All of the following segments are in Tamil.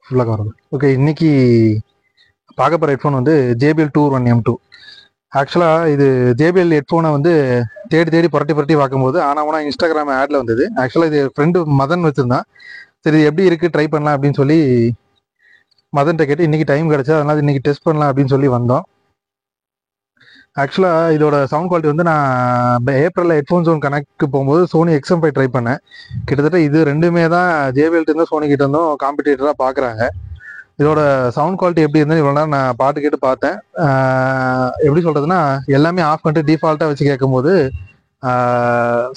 ஃபுல்லாக வருது. ஓகே, இன்னைக்கு பார்க்க போகிற ஹெட்ஃபோன் வந்து JBL 201M2. ஆக்சுவலாக இது JBL ஹெட்ஃபோனை வந்து தேடி தேடி புரட்டி புரட்டி பார்க்கும்போது ஆனால் இன்ஸ்டாகிராம் ஆடில் வந்தது. ஆக்சுவலாக இது ஃப்ரெண்டு மதன் வச்சுருந்தான். சரி இது எப்படி இருக்குது ட்ரை பண்ணலாம் அப்படின்னு சொல்லி மதன்கிட்ட கேட்டு இன்றைக்கி டைம் கிடச்சி, அதனால் இன்றைக்கி டெஸ்ட் பண்ணலாம் அப்படின்னு சொல்லி வந்தோம். ஆக்சுவலாக இதோட சவுண்ட் குவாலிட்டி வந்து நான் ஏப்ரலில் ஹெட்ஃபோன் ஜோன் கனெக்ட் போகும்போது சோனி XM5 ட்ரை பண்ணேன். கிட்டத்தட்ட இது ரெண்டுமே தான் JBL இருந்தும் சோனி கிட்ட இருந்தும் காம்படிட்டராக பார்க்குறாங்க. இதோட சவுண்ட் குவாலிட்டி எப்படி இருந்தால் இவ்வளோ நேரம் நான் பாட்டு கேட்டு பார்த்தேன். எப்படி சொல்கிறதுனா, எல்லாமே ஆஃப் பண்ணிட்டு டிஃபால்ட்டாக வச்சு கேட்கும்போது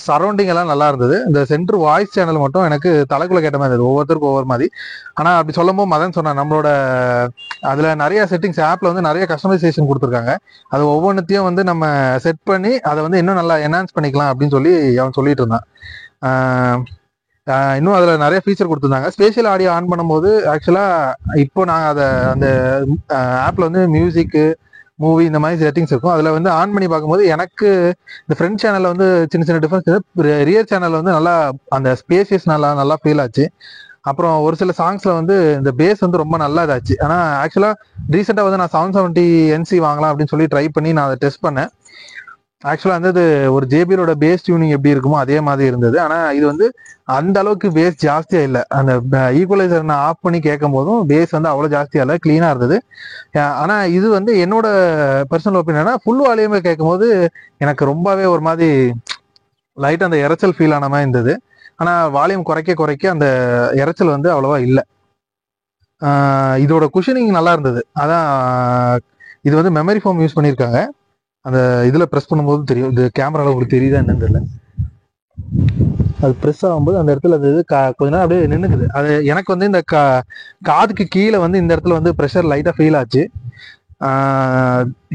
சரௌண்டிங் எல்லாம் நல்லா இருந்தது. இந்த சென்ட்ரு வாய்ஸ் சேனல் மட்டும் எனக்கு தலைக்குள்ளே கேட்ட மாதிரி இருந்தது, ஒவ்வொருத்தருக்கும் ஒவ்வொரு மாதிரி. ஆனால் அப்படி சொல்லும் போது மதன் சொன்னான், நம்மளோட அதில் நிறைய செட்டிங்ஸ் ஆப்பில் வந்து நிறைய கஸ்டமைசேஷன் கொடுத்துருக்காங்க. அது ஒவ்வொன்றத்தையும் வந்து நம்ம செட் பண்ணி அதை வந்து இன்னும் நல்லா என்ஹான்ஸ் பண்ணிக்கலாம் அப்படின்னு சொல்லி அவன் சொல்லிட்டு இருந்தான். இன்னும் அதில் நிறைய ஃபீச்சர் கொடுத்துருந்தாங்க. ஸ்பேஷியல் ஆடியோ ஆன் பண்ணும்போது ஆக்சுவலாக இப்போ நாங்கள் அதை அந்த ஆப்பில் வந்து மியூசிக்கு, மூவி இந்த மாதிரி செட்டிங்ஸ் இருக்கும். அதில் வந்து ஆன் பண்ணி பார்க்கும்போது எனக்கு இந்த ஃப்ரண்ட் சேனலில் வந்து சின்ன சின்ன டிஃப்ரென்ஸ், ரியர் சேனலில் வந்து நல்லா அந்த ஸ்பேசியஸ் நல்லா ஃபீல் ஆச்சு. அப்புறம் ஒரு சில சாங்ஸில் வந்து இந்த பேஸ் வந்து ரொம்ப நல்லா இதாச்சு. ஆனால் ஆக்சுவலாக ரீசெண்டாக வந்து நான் 770NC வாங்கலாம் அப்படின்னு சொல்லி ட்ரை பண்ணி நான் அதை டெஸ்ட் பண்ணேன். ஆக்சுவலாக வந்து ஒரு JBLோட பேஸ் டியூனிங் எப்படி இருக்குமோ அதே மாதிரி இருந்தது. ஆனால் இது வந்து அந்த அளவுக்கு பேஸ் ஜாஸ்தியாக இல்லை. அந்த ஈக்குவலைசர் நான் ஆஃப் பண்ணி கேட்கும் போதும் பேஸ் வந்து அவ்வளோ ஜாஸ்தியாக இல்லை, க்ளீனாக இருந்தது. ஆனால் இது வந்து என்னோட பர்சனல் ஒப்பீனியனா ஃபுல் வால்யூமே கேட்கும்போது எனக்கு ரொம்பவே ஒரு மாதிரி லைட்டாக அந்த இறைச்சல் ஃபீல் ஆன மாதிரி இருந்தது. ஆனால் வால்யூம் குறைக்க அந்த இறைச்சல் வந்து அவ்வளோவா இல்லை. இதோட குஷனிங் நல்லா இருந்தது. அதான் இது வந்து மெமரி ஃபோம் யூஸ் பண்ணியிருக்காங்க. அந்த இதில் ப்ரெஸ் பண்ணும்போது தெரியும். இது கேமராவில் உங்களுக்கு தெரியுதா என்னன்னு தெரியல. அது ப்ரெஸ் ஆகும்போது அந்த இடத்துல அது கொஞ்ச நேரம் அப்படியே நின்றுக்குது. அது எனக்கு வந்து இந்த காதுக்கு கீழே வந்து இந்த இடத்துல வந்து ப்ரெஷர் லைட்டாக ஃபீல் ஆச்சு.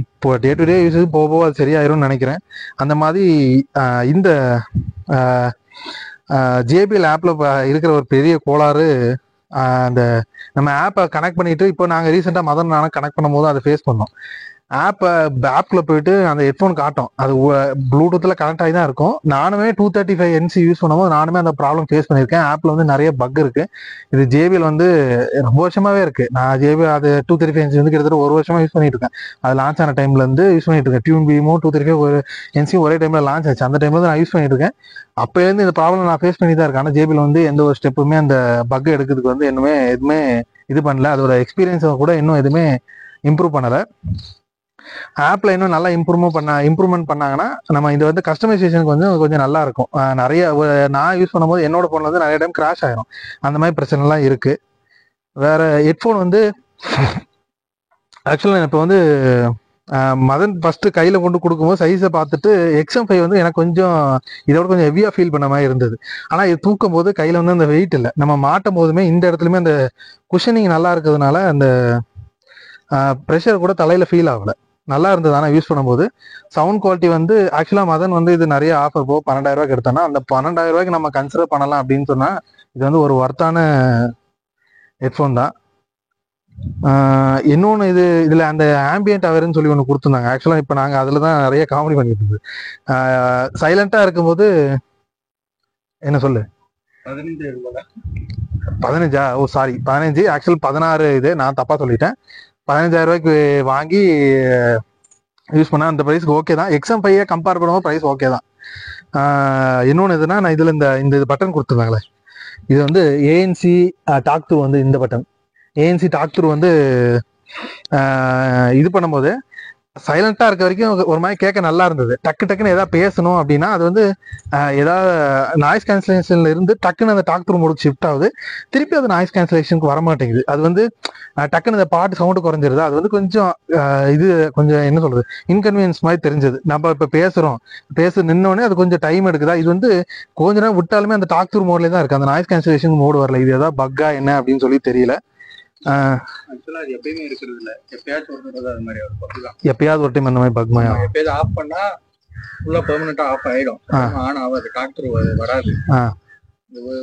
இப்போ டே டு டே யூஸ் போக அது சரியாயிரும்னு நினைக்கிறேன். அந்த மாதிரி இந்த JBL ஆப்பில் இருக்கிற ஒரு பெரிய கோளாறு, அந்த நம்ம ஆப்பை கனெக்ட் பண்ணிட்டு இப்போ நாங்கள் ரீசெண்டாக மதன் நானும் கனெக்ட் பண்ணும் போது அதை ஃபேஸ் பண்ணோம். ஆப்குள்ளே போயிட்டு அந்த ஹெட்ஃபோன் காட்டும், அது ப்ளூடூத்தில் கனெக்ட் ஆகி தான் இருக்கும். நானுமே 235NC யூஸ் பண்ணும்போது நானுமே அந்த ப்ராப்ளம் ஃபேஸ் பண்ணியிருக்கேன். ஆப்பில் வந்து நிறைய பக் இருக்குது. இது JBL வந்து ரொம்ப வருஷமாகவே இருக்குது. நான் JBL அது 235NC வந்து கிட்டத்தட்ட ஒரு வருஷமாக யூஸ் பண்ணிட்டு இருக்கேன். அது லான்ச் ஆன டைம்லேருந்து யூஸ் பண்ணிட்டு இருக்கேன். டியூன் பீமும் 235NC ஒரே டைமில் லான்ச் ஆச்சு. அந்த டைம்ல நான் யூஸ் பண்ணிட்டு இருக்கேன். அப்போலேருந்து இந்த ப்ராப்ளம் நான் ஃபேஸ் பண்ணி தான் இருக்கேன். ஆனால் JBL வந்து எந்த ஒரு ஸ்டெப்புமே அந்த பக் எடுக்கிறதுக்கு வந்து எதுவுமே இது பண்ணல. அதோட எக்ஸ்பீரியன்ஸை கூட இன்னும் எதுவுமே இம்ப்ரூவ் பண்ணலை. ஆப்பில் இன்னும் நல்லா இம்ப்ரூவ்மெண்ட் பண்ணாங்கன்னா நம்ம இது வந்து கஸ்டமைசேஷனுக்கு வந்து கொஞ்சம் நல்லா இருக்கும். நிறைய நான் யூஸ் பண்ணும்போது என்னோட ஃபோனில் வந்து நிறைய டைம் கிராஷ் ஆயிரும். அந்த மாதிரி பிரச்சனைலாம் இருக்குது. வேற ஹெட்ஃபோன் வந்து ஆக்சுவலாக இப்போ வந்து மதன் ஃபஸ்ட்டு கையில் கொண்டு கொடுக்கும்போது சைஸை பார்த்துட்டு XM5 வந்து எனக்கு கொஞ்சம் இதோட கொஞ்சம் ஹெவியாக ஃபீல் பண்ண மாதிரி இருந்தது. ஆனால் இது தூக்கும் போது கையில் வந்து அந்த வெயிட் இல்லை. நம்ம மாட்டும் போதுமே இந்த இடத்துலையுமே அந்த குஷனிங் நல்லா இருக்கிறதுனால அந்த ப்ரெஷர் கூட தலையில் ஃபீல் ஆகலை, நல்லா இருந்தது. ஆனால் யூஸ் பண்ணும்போது சவுண்ட் குவாலிட்டி வந்து ஆக்சுவலாக மதன் வந்து இது நிறைய ஆஃபர் 12,000 ரூபாய்க்கு எடுத்தோன்னா அந்த 12,000 ரூபாய்க்கு நம்ம கன்சிடர் பண்ணலாம் அப்படின்னு சொன்னால் இது வந்து ஒரு ஒர்த்தான ஹெட்ஃபோன் தான். இன்னொன்று இதில் அந்த ஆம்பியன்ட் அவர்னு சொல்லி ஒன்று கொடுத்துருந்தாங்க. ஆக்சுவலாக இப்போ நாங்கள் அதில் தான் நிறைய காமெடி பண்ணிட்டு இருந்தது. சைலண்ட்டாக இருக்கும்போது என்ன சொல்லு 15 ஓ சாரி 15, ஆக்சுவல் 16. இது நான் தப்பாக சொல்லிட்டேன். 15,000 ரூபாய்க்கு வாங்கி யூஸ் பண்ணால் அந்த ப்ரைஸ்க்கு ஓகே தான். XM5 கம்பேர் பண்ணும்போது ப்ரைஸ் ஓகே தான். இன்னொன்று எதுனா, நான் இதில் இந்த பட்டன் கொடுத்துருந்தாங்களே, இது வந்து ANC டாக் த்ரூ வந்து இந்த பட்டன் ANC டாக் த்ரூ வந்து இது பண்ணும்போது சைலண்ட்டாக இருக்க வரைக்கும் ஒரு மாதிரி கேட்க நல்லா இருந்தது. டக்குன்னு எதாவது பேசணும் அப்படின்னா அது வந்து ஏதாவது நாய்ஸ் கேன்சலேஷன்ல இருந்து டக்குன்னு அந்த டாக் த்ரூ மோடுக்கு ஷிஃப்ட் ஆகுது. திருப்பி அது நாய்ஸ் கேன்சலேஷனுக்கு வர மாட்டேங்குது. அது வந்து டக்குன்னு இந்த பாட்டு சவுண்டு குறைஞ்சிருது. அது வந்து கொஞ்சம் இது கொஞ்சம் என்ன சொல்றது, இன்கன்வீனியன்ஸ் மாதிரி தெரிஞ்சது. நம்ம இப்போ பேச நின்னோடனே அது கொஞ்சம் டைம் எடுக்குதா. இது வந்து கொஞ்ச நேரம் விட்டாலுமே அந்த டாக் த்ரூ மோட்லேயே தான் இருக்குது, அந்த நாய்ஸ் கேன்சலேஷன் மோடு வரல. இது ஏதாவது பக்கா என்ன அப்படின்னு சொல்லி தெரியல. எப்பயுமே இருக்கிறது இல்ல, எப்பயாச்சும் ஒரு டைம் அந்த மாதிரி பக்மா எப்பயாவது ஆஃப் பண்ணா ஃபுல்லா பெர்மனண்டா ஆஃப் ஆயிடும். ஆன் ஆகாது, டாக்டர் வராது.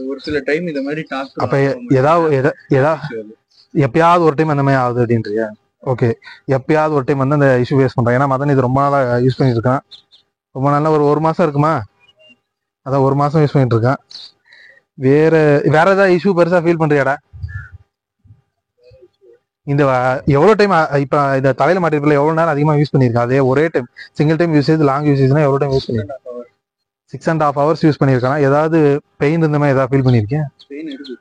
ஒரு சில டைம் இந்த மாதிரி டாக்டர் அப்ப ஏதாவது எப்பயாவது ஒரு டைம் அந்த மாதிரி ஆகுது அப்படின்றியா? ஓகே, எப்பயாவது ஒரு டைம் வந்து அந்த இஷ்யூ ஃபேஸ் பண்றேன். ஏன்னா மதன் இது ரொம்ப நாளாக யூஸ் பண்ணிட்டு இருக்கான். ரொம்ப நாளா ஒரு மாசம் இருக்குமா, அதான் ஒரு மாசம் யூஸ் பண்ணிட்டு இருக்கான். வேற ஏதாவது இஷ்யூ பெருசா ஃபீல் பண்றியாடா? இந்த எவ்வளோ டைம் இப்போ இந்த தலையில மாட்டிருப்பில் எவ்வளோ நேரம் அதிகமாக யூஸ் பண்ணியிருக்கேன்? அதே ஒரே time single time usage long யூசேஜ்னா எவ்வளோ டைம் யூஸ் பண்ணியிருக்கேன்? 6.5 hours யூஸ் பண்ணியிருக்கேன். ஏதாவது பெயின் இந்த மாதிரி ஏதாவது ஃபீல் பண்ணியிருக்கேன்? பெயின் இருக்கு.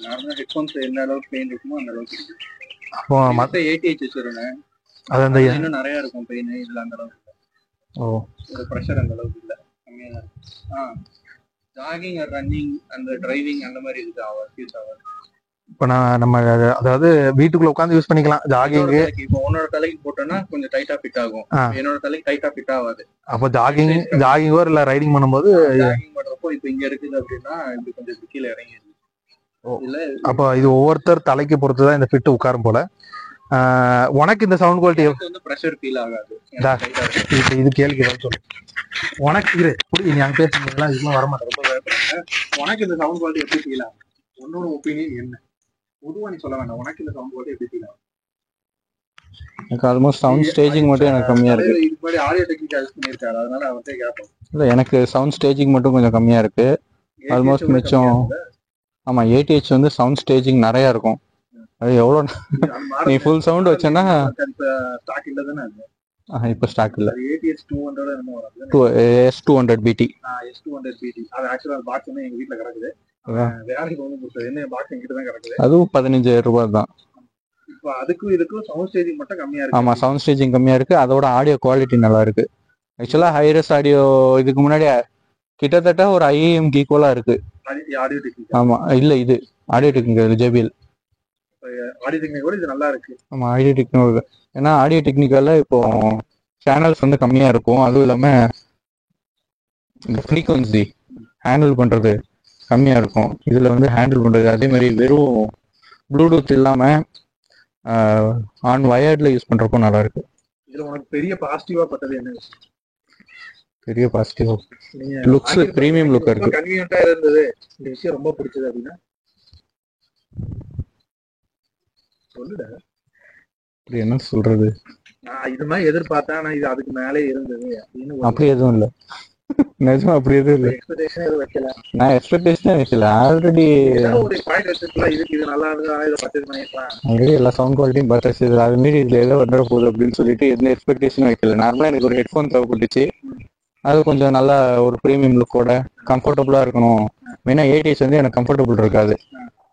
நார்மலாக ஹெட்ஃபோன்ஸ் என்ன அளவுக்கு பெயின் இருக்குமோ அந்த அளவுக்கு இருக்கு. அப்போ மற்ற ஏடிஹெச் வச்சிருந்தேன், அது அந்த இன்னும் நிறைய இருக்கும் பெயின். இதில் அந்த அளவுக்கு இல்லை. ஒரு ப்ரெஷர் அந்த அளவுக்கு இல்லை, கம்மியாக தான் இருக்கு. ஜாகிங் ஆர் ரன்னிங் அந்த டிரைவிங் அந்த மாதிரி இதுக்கு யூஸ் ஆகாது. இப்போ நம்ம அதாவது வீட்டுக்குள்ள உட்காந்து யூஸ் பண்ணிக்கலாம் ஜாகிங்கு. இப்போ உன்னோட தலைக்கு போட்டோன்னா கொஞ்சம் டைட்டா ஃபிட் ஆகும், என்னோட தலைக்கு டைட்டா ஃபிட் ஆகாது. அப்போ ஜாகிங்கோ இல்லை ரைடிங் பண்ணும்போது ஜாகிங் பண்றப்போ இப்போ இங்க இருக்குது அப்படின்னா இப்படி கொஞ்சம் கீழே இறங்கி இல்ல. அப்போ இது ஒவ்வொருத்தர் தலைக்கு பொறுத்து தான் இந்த ஃபிட் உட்காரும் போல. உனக்கு இந்த சவுண்ட் குவாலிட்டி வந்து ப்ரெஷர் ஃபீல் ஆகாது. இது கேள்வி சொல்லு. உனக்கு இரு புரியுது, நீ அங்கே பேசுறீங்களா இதெல்லாம் வரமாட்டேன். உனக்கு இந்த சவுண்ட் குவாலிட்டி எப்படி ஃபீல் ஆகும்? உன்னோட ஒப்பீனியன் என்ன? பொதுவா நீ சொல்ல வேண்டாம், உனக்கு இந்த சவுண்ட் குவாலிட்டி எப்படி ஃபீல் ஆகும்? எனக்கு ஆல்மோஸ்ட் சவுண்ட் ஸ்டேஜிங் மட்டும் எனக்கு கம்மியா இருக்கு. இதுக்கு முன்னாடி ஆடியோ டெக்னிக் யூஸ் பண்ணிருக்காரு, அதனால அவர்கிட்ட கேட்போம். இல்லை, எனக்கு சவுண்ட் ஸ்டேஜிங் மட்டும் கொஞ்சம் கம்மியா இருக்கு. ஆல்மோஸ்ட் மிச்சம். ஆமா, ஏடிஹெச் வந்து சவுண்ட் ஸ்டேஜிங் நிறைய இருக்கும். அது எவ்வளோ நீ ஃபுல் சவுண்ட் வச்சேன்னா ஸ்டாக் இல்ல தானே அது? இப்போ ஸ்டாக் இல்லை. ஏடிஹெச் 200 என்னமோ வருது, S200 BT. S200 BT. அது ஆக்சுவலா பாக்ஸ் வந்து எங்க வீட்ல கிடக்குது. வேலைக்கு வந்து கொடுத்தது என்ன பாக்ஸ் எங்கிட்ட தான் கிடக்குது. அதுவும் 15,000 ரூபாய் தான். இப்போ அதுக்கும் இதுக்கும் சவுண்ட் ஸ்டேஜிங் மட்டும் கம்மியா இருக்கு. ஆமா, சவுண்ட் ஸ்டேஜிங் கம்மியா இருக்கு. அதோட ஆடியோ குவாலிட்டி நல்லா இருக்கு. ஆக்சுவலா ஹைரஸ் ஆடியோ இதுக்கு முன்னாடி கிட்டத்தட்ட ஒரு IAM ஈக்குவலா இருக்கு. Audio technique. ஆமா, இல்ல இது audio technique JBL. Audio technique கூட இது நல்லா இருக்கு. ஆமா, ஆடியோ டெக்னிக். ஏன்னா ஆடியோ டெக்னிக்கல்ல இப்போ சேனல்ஸ் வந்து கம்மியா இருக்கும். அதுவும் இல்லாம இந்த ஃப்ரீக்வன்சி ஹேண்டில் பண்றது கம்மியா இருக்கும். இதுல வந்து ஹேண்டில் பண்றது அதே மாதிரி வெறும் ப்ளூடூத் இல்லாம ஆன் வயர்ட்ல யூஸ் பண்றப்போ நல்லா இருக்கு. இதுல உனக்கு பெரிய பாசிட்டிவா பட்டது என்ன? பெரிய பாசிட்டிவ் லுக்ஸ், பிரீமியம் லுக் இருக்கு. கன்வீனியன்ட்டா இருந்தது இந்த விஷயம் ரொம்ப பிடிச்சது அப்படின்னா சொல்லுடா. என்ன சொல்றது, நான் இது மாதிரி எதிர்பார்த்தேன், ஆனா இது அதுக்கு மேலே இருந்தது அப்படின்னு. அப்படி எதுவும் இல்ல, நிஜமா அப்படி எதுவும் இல்ல. எக்ஸ்பெக்டேஷன் எதுவும் வைக்கல. நான் எக்ஸ்பெக்டேஷனே வைக்கல. ஆல்ரெடி ஒரு பாயிண்ட் வச்சிருக்கலாம், இதுக்கு இது நல்லா இருக்கு, இதை பர்ச்சேஸ் பண்ணிக்கலாம். ஆல்ரெடி எல்லா சவுண்ட் குவாலிட்டியும் பர்ச்சேஸ் இது. அது மாரி இதுல ஏதோ வந்துட போகுது அப்படின்னு சொல்லிட்டு எந்த எக்ஸ்பெக்டேஷனும் வைக்கல. நார்மலா எனக்கு ஒரு ஹெட்ஃபோன் தேவைப்பட்டுச்சு. அது கொஞ்சம் நல்லா ஒரு ப்ரீமியம் லுக்கோட கம்ஃபர்டபுளா இருக்கணும். மெயினா ஏடிஎஸ் வந்து எனக்கு கம்ஃபர்டபுள் இருக்காது.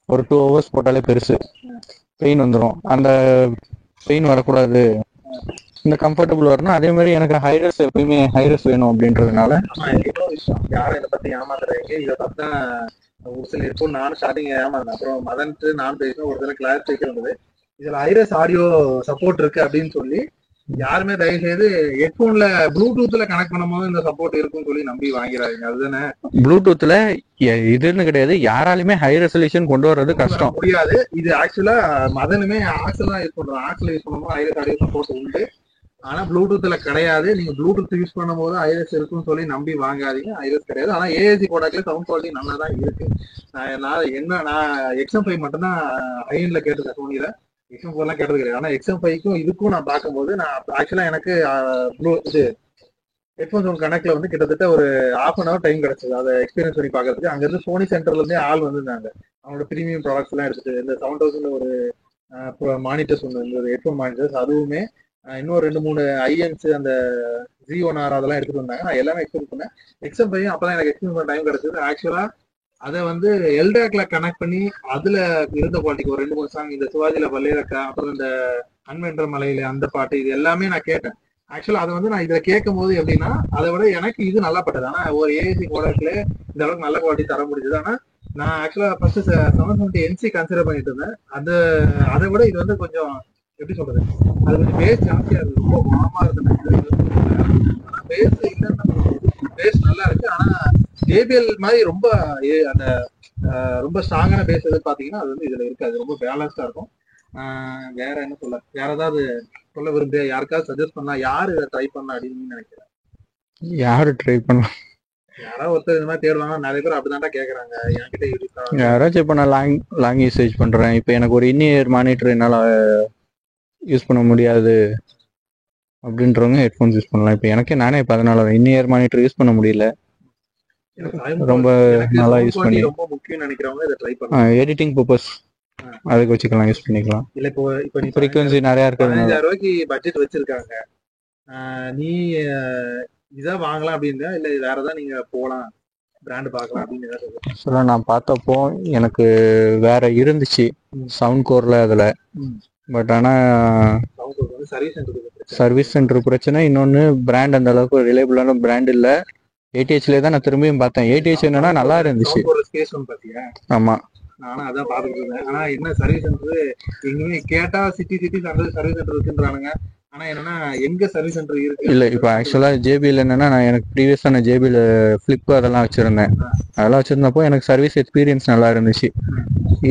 ஒரு 2 hours போட்டாலே பெருசு பெயின் வந்துடும். அந்த பெயின் வரக்கூடாது, இந்த கம்ஃபர்டபுள் வரணும். அதே மாதிரி எனக்கு ஹைரஸ் எப்பயுமே ஹைரஸ் வேணும் அப்படின்றதுனால. யாரும் இதை பத்தி ஏமாத்துறாங்க, இதை பார்த்தா ஒரு சில ஹெட்ஃபோன் நானும் ஸ்டார்டிங் ஏமாந்தேன். அப்புறம் மதன்ட்டு நான் பேசினேன், ஒரு சில கிளாரிஃபிகேஷன் இருந்தது. இதுல ஹைரஸ் ஆடியோ சப்போர்ட் இருக்கு அப்படின்னு சொல்லி யாருமே தயவு செய்து ஹெட்போன்ல ப்ளூடூத்ல கனெக்ட் பண்ணும்போது இந்த சப்போர்ட் இருக்குன்னு சொல்லி நம்பி வாங்கிறாங்க. அதுதானே ப்ளூடூத்ல இதுன்னு கிடையாது, யாராலுமே ஹை ரெசல்யூஷன் கொண்டு வர்றது கஷ்டம், முடியாது. இது ஆக்சுவலா மதனுமே ஆக்சல் தான் யூஸ் பண்றோம். ஆக்சல் யூஸ் பண்ணும்போது ஹைரஸ் ஆடியோ சப்போர்ட் உண்டு, ஆனா ப்ளூடூத்ல கிடையாது. நீங்க ப்ளூடூத் யூஸ் பண்ணும்போது ஐரஸ் இருக்குன்னு சொல்லி நம்பி வாங்காதீங்க, ஐரஸ் கிடையாது. ஆனா ஏஏசி ப்ராடக்ட்ல சவுண்ட் குவாலிட்டி நல்லா தான் இருக்கு. நான் XM5 மட்டும் தான் ஐஎன்ல கேட்டிருக்கேன், சோனியில. XM4 எல்லாம் கேட்டது கிடையாது. ஆனா XM5க்கும் இதுக்கும் நான் பார்க்கும்போது நான் ஆக்சுவலா எனக்கு இது ஹெட்ஃபோன் சவுண்ட் கனெக்ட்ல வந்து கிட்டத்தட்ட ஒரு 1/2 hour டைம் கிடைச்சது அதை எக்ஸ்பீரியன்ஸ் பண்ணி பார்க்கறதுக்கு. அங்க இருந்து சோனி சென்டர்ல இருந்தே ஆள் வந்திருந்தாங்க. அவங்களோட பிரீமியம் ப்ராடக்ட்ஸ் எல்லாம் எடுத்துட்டு இந்த 7000 ஒரு மானிட்டர்ஸ் ஒன்று இருந்தது, ஹெட்ஃபோன் மானிட்டர்ஸ். அதுவுமே இன்னும் 2-3 ஐஎன்ஸ் அந்த Z1R அதெல்லாம் எடுத்துட்டு வந்தாங்க. நான் எல்லாமே எக்ஸ்பீரியன்ஸ் பண்ணேன். XM5 அப்பதான் எனக்கு எக்ஸ்பீரியன்ஸ் பண்ண டைம் கிடைச்சது. ஆக்சுவலா அதை வந்து எல்டாக்ல கனெக்ட் பண்ணி அதுல இருந்த குவாலிட்டிக்கு ஒரு 2-3 சாங், இந்த சிவாஜில பல்லேரக்கா, அப்புறம் இந்த அன்வென்ற மலையில அந்த பாட்டு, இது எல்லாமே நான் கேட்டேன். ஆக்சுவலா அதை வந்து நான் இதுல கேட்கும் போது எப்படின்னா அதை விட எனக்கு இது நல்லா பட்டது. ஆனா ஒரு ஏசி ப்ராடக்ட்ல இந்த அளவுக்கு நல்ல குவாலிட்டி தர முடிஞ்சது. ஆனா நான் ஆக்சுவலா ஃபர்ஸ்ட் 770 NC கன்சிடர் பண்ணிட்டு இருந்தேன். அதை விட இது வந்து கொஞ்சம் எப்படி சொல்றது, அது கொஞ்சம் பேஸ் ஜாஸ்தியா இருக்கு, ரொம்ப குணமா இருக்கு. ஆனா பேஸ் இல்லைன்னா பேஸ் நல்லா இருக்கு. ஆனா JBL மாதிரி ரொம்ப அந்த ரொம்ப ஸ்ட்ராங்கான பேஸ் எது பாத்தீங்கன்னா அது வந்து இதுல இருக்காது, ரொம்ப பேலன்ஸ்டா இருக்கும். வேற என்ன சொல்ல, வேற ஏதாவது சொல்ல விரும்ப, யாருக்காவது சஜஸ்ட் பண்ணா, யாரு இதை ட்ரை பண்ணா அப்படின்னு நினைக்கிறேன்? யாரு ட்ரை பண்ணலாம், யாராவது ஒருத்தர் இந்த மாதிரி தேடுவாங்க. நிறைய பேர் அப்படிதான்டா கேக்குறாங்க என்கிட்ட இருக்கா. யாராச்சும் இப்போ நான் லாங் யூசேஜ் பண்றேன், இப்போ எனக்கு ஒரு இன்இயர் மானிட்டர் என்னால யூஸ் பண்ண முடியாது அப்படின்றவங்க ஹெட்ஃபோன்ஸ் யூஸ் பண்ணலாம். இப்போ எனக்கே நானே இப்போ அதனால இன்இயர் மானிட்டர் யூஸ் பண்ண முடியல, ரொம்ப நல்லா யூஸ் பண்ணி ரொம்ப முக்கியம் நினைக்கிறவங்க இதை ட்ரை பண்ணலாம். எடிட்டிங் பர்பஸ் அதுக்கு வச்சுக்கலாம், யூஸ் பண்ணிக்கலாம். இல்ல இப்போ நீ ஃப்ரீக்வன்சி நிறைய இருக்கிறதுனால 15,000 ரூபாய்க்கு பட்ஜெட் வச்சிருக்காங்க. நீ இதான் வாங்கலாம் அப்படின்னா இல்ல வேற ஏதாவது நீங்க போலாம் பிராண்ட் பார்க்கலாம் அப்படின்னு ஏதாவது சொல்ல நான் பார்த்தப்போ எனக்கு வேற இருந்துச்சு சவுண்ட் கோர்ல அதுல. பட் ஆனா சர்வீஸ் சென்டர் சர்வீஸ் சென்டர் பிரச்சனை, இன்னொன்னு பிராண்ட் அந்த அளவுக்கு ரிலேபிளான பிராண்ட் இல்ல. ஏடிஹெச்ல தான் நான் திரும்பியும் பார்த்தேன். ஏடிஹெச் என்னன்னா நல்லா இருந்துச்சு. ஸ்பேஸ் ஒன்று பாத்தியா? ஆமா, நானும் அதான் பாத்துட்டு இருந்தேன். ஆனா என்ன சர்வீஸ் சென்டர் எங்கேயுமே கேட்டா சிட்டி சர்வீஸ் சென்டர் இருக்குன்றானுங்க. ஆனா என்னன்னா எங்க சர்வீஸ் சென்டர் இருக்கு இல்ல இப்போ ஆக்சுவலா ஜேபிஎல் என்னன்னா, நான் எனக்கு ப்ரீவியஸா நான் ஜேபிஎல் ஃபிளிப் அதெல்லாம் வச்சிருந்தேன். அதெல்லாம் வச்சிருந்தப்போ எனக்கு சர்வீஸ் எக்ஸ்பீரியன்ஸ் நல்லா இருந்துச்சு.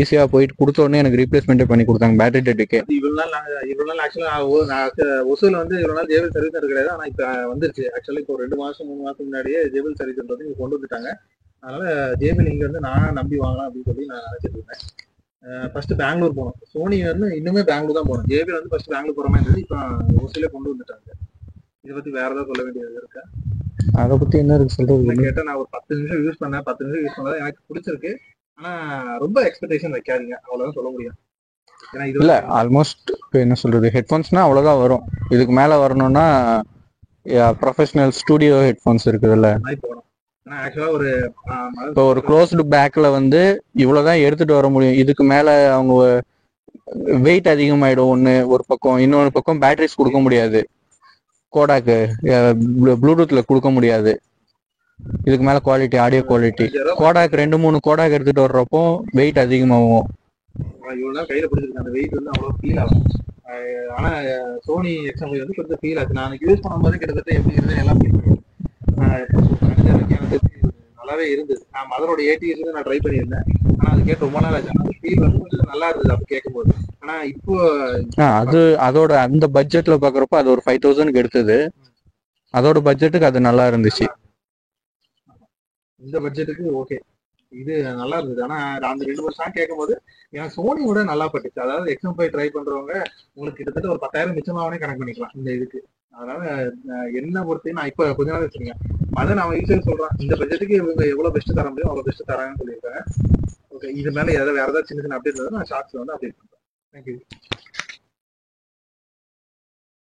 ஈஸியா போயிட்டு கொடுத்த உடனே எனக்கு ரீப்ளேஸ்மெண்ட்டே பண்ணி கொடுத்தாங்க பேட்டரி டெட்டுக்கு. இவ்வளவு நாள் ஆக்சுவலா ஒசூல வந்து இவ்வளவு நாள் ஜேபிஎல் சர்வீஸ் சென்டர் கிடையாது. ஆனா இப்ப வந்துருச்சு. ஆக்சுவலா இப்போ 2 மாசம் 3 மாசம் முன்னாடியே ஜேபிஎல் சர்வீஸ் சென்டர் வந்து கொண்டு வந்துட்டாங்க. அதனால ஜேபிஎல் இங்க வந்து நான் நம்பி வாங்கலாம் அப்படின்னு சொல்லி நான் நினைச்சிட்டு இருந்தேன். ஃபர்ஸ்ட் பெங்களூர் போனோம். சோனி வந்து இன்னுமே பெங்களூர் தான் போனோம். ஜேபிஎல் வந்து ஃபர்ஸ்ட் பெங்களூர் போற மாதிரி இருந்தது. இப்போ ஒசூல கொண்டு வந்துட்டாங்க. இதை பத்தி வேற ஏதாவது சொல்ல வேண்டியது இருக்கா? அதை பத்தி என்ன இருக்கு சொல்றது? கேட்டா நான் ஒரு 10 நிமிஷம் யூஸ் பண்ணேன். 10 நிமிஷம் யூஸ் பண்ணதான் எனக்கு பிடிச்சிருக்கு. ஆனா ரொம்ப எக்ஸ்பெக்டேஷன் வைக்காதீங்க, அவ்வளவுதான் சொல்ல முடியும். ஏன்னா இது இல்ல ஆல்மோஸ்ட் இப்போ என்ன சொல்றது, ஹெட்ஃபோன்ஸ்னா அவ்வளவுதான் வரும். இதுக்கு மேல வரணும்னா ப்ரொஃபஷனல் ஸ்டூடியோ ஹெட்ஃபோன்ஸ் இருக்குதுல்ல. போகணும். ஆனா ஆக்சுவலா ஒரு இப்போ ஒரு க்ளோஸ்டு பேக்ல வந்து இவ்வளவுதான் எடுத்துட்டு வர முடியும். இதுக்கு மேல அவங்க வெயிட் அதிகமாயிடும் ஒண்ணு ஒரு பக்கம். இன்னொரு பக்கம் பேட்டரிஸ் கொடுக்க முடியாது. கோடாக்கு ப்ளூடூத்ல கொடுக்க முடியாது. இதுக்கு மேல quality, audio quality Kotak 2-3 Kotak எடுத்துட்டு வர்றப்போ வெயிட் அதிகமாகும். இவ்வளவு நாள் கையில பிடிச்சிருக்கேன். அந்த வெயிட் வந்து அவ்வளவு ஃபீல் ஆகும். ஆனா சோனி எக்ஸ்எம் வந்து கொஞ்சம் ஃபீல் ஆச்சு. நான் யூஸ் பண்ணும்போது கிட்டத்தட்ட எப்படி இருந்தது எல்லாம் நல்லாவே இருந்தது. நான் மதரோட ஏடிஎஸ் நான் ட்ரை பண்ணியிருந்தேன். ஆனா அது கேட்டு ரொம்ப நாள் ஆச்சு. ஃபீல் வந்து கொஞ்சம் நல்லா இருந்தது அப்ப கேட்கும்போது. ஆனா இப்போ அது அதோட அந்த பட்ஜெட்ல பாக்குறப்போ அது ஒரு 5,000 எடுத்தது. அதோட பட்ஜெட்டுக்கு அது நல்லா இருந்துச்சு. இந்த பட்ஜெட்டுக்கு ஓகே, இது நல்லா இருந்தது. ஆனா அந்த 2 வருஷம் கேட்கும்போது எனக்கு சோனியோட நல்லா பட்டுச்சு. அதாவது எக்ஸாம்5 ட்ரை பண்றவங்க உங்களுக்கு கிட்டத்தட்ட ஒரு 10,000 மிச்சமாவே கணக்கு பண்ணிக்கலாம் இந்த இதுக்கு. அதனால என்ன பொறுத்து நான் இப்ப கொஞ்ச நாள் வச்சிருக்கேன். அதை நான் ஈஸியாக சொல்றேன். இந்த பட்ஜெட்டுக்கு இவங்க எவ்வளவு பெஸ்ட் தர முடியும் அவ்வளவு பெஸ்ட் தராங்கன்னு சொல்லியிருக்காங்க. ஓகே, இது மேல வேற ஏதாவது சின்ன சின்ன அப்டேட் நான் ஷார்ட்ஸ்ல வந்து அப்டேட் பண்றேன். தேங்க்யூ.